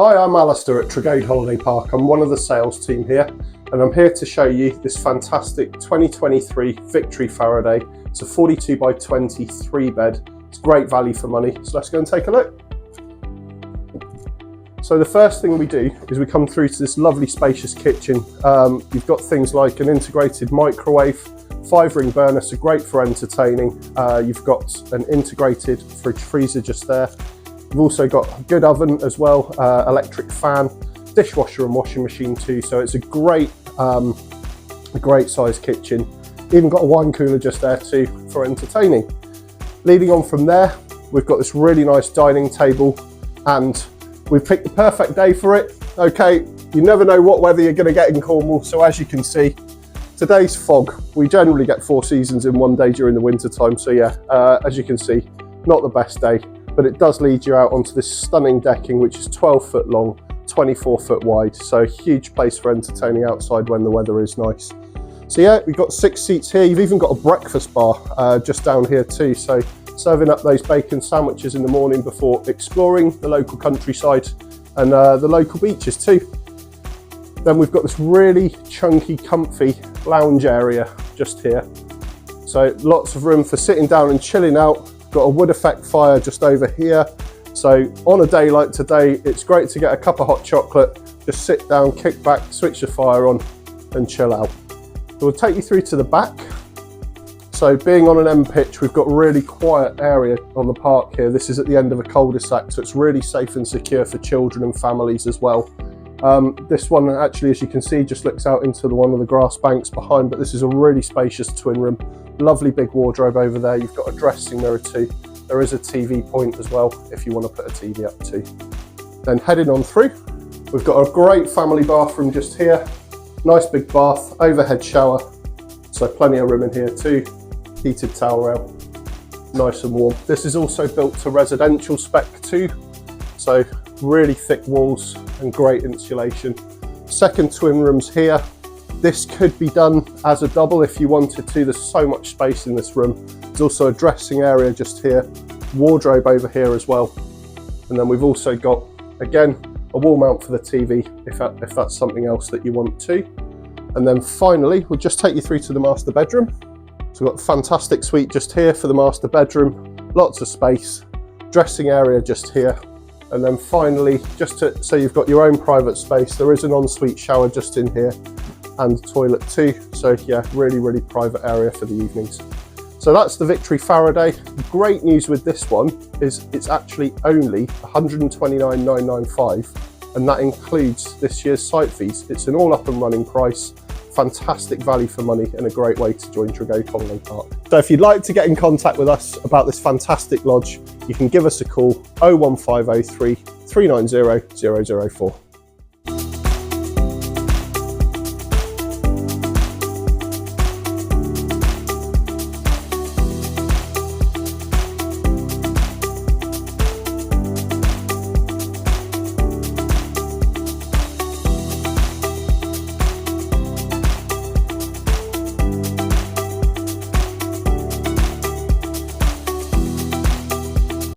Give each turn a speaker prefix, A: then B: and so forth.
A: Hi, I'm Alistair at Tregade Holiday Park. I'm one of the sales team here, and I'm here to show you this fantastic 2023 Victory Faraday. It's a 42 by 23 bed. It's great value for money. So let's go and take a look. So the first thing we do is we come through to this lovely spacious kitchen. You've got things like an integrated microwave, 5-ring burner, so great for entertaining. You've got an integrated fridge freezer just there. You've also got a good oven as well, electric fan, dishwasher and washing machine too. So it's a great sized kitchen. Even got a wine cooler just there too for entertaining. Leading on from there, we've got this really nice dining table, and we've picked the perfect day for it. Okay, you never know what weather you're going to get in Cornwall. So as you can see, today's fog. We generally get 4 seasons in one day during the winter time. So yeah, as you can see, not the best day. But it does lead you out onto this stunning decking, which is 12 foot long, 24 foot wide. So huge place for entertaining outside when the weather is nice. So yeah, we've got 6 seats here. You've even got a breakfast bar just down here too. So serving up those bacon sandwiches in the morning before exploring the local countryside and the local beaches too. Then we've got this really chunky, comfy lounge area just here. So lots of room for sitting down and chilling out. Got a wood effect fire just over here. So on a day like today, it's great to get a cup of hot chocolate, just sit down, kick back, switch the fire on and chill out. We'll take you through to the back. So being on an M pitch, we've got a really quiet area on the park here. This is at the end of a cul-de-sac, so it's really safe and secure for children and families as well. This one actually, as you can see, just looks out into one of the grass banks behind, but this is a really spacious twin room. Lovely big wardrobe over there. You've got a dressing mirror too. There is a TV point as well if you want to put a TV up too. Then heading on through, we've got a great family bathroom just here. Nice big bath, overhead shower. So plenty of room in here too. Heated towel rail, nice and warm. This is also built to residential spec too. So really thick walls and great insulation. Second twin rooms here. This could be done as a double if you wanted to. There's so much space in this room. There's also a dressing area just here, wardrobe over here as well. And then we've also got, again, a wall mount for the TV if that's something else that you want to. And then finally, we'll just take you through to the master bedroom. So we've got a fantastic suite just here for the master bedroom, lots of space, dressing area just here. And then finally, so you've got your own private space, there is an ensuite shower just in here and toilet too. So yeah, really private area for the evenings. So that's the Victory Faraday. Great news with this one is it's actually only $129,995, and that includes this year's site fees. It's an all up and running price. Fantastic value for money and a great way to join Tregade Holiday Park. So if you'd like to get in contact with us about this fantastic lodge, you can give us a call 01503 390 004.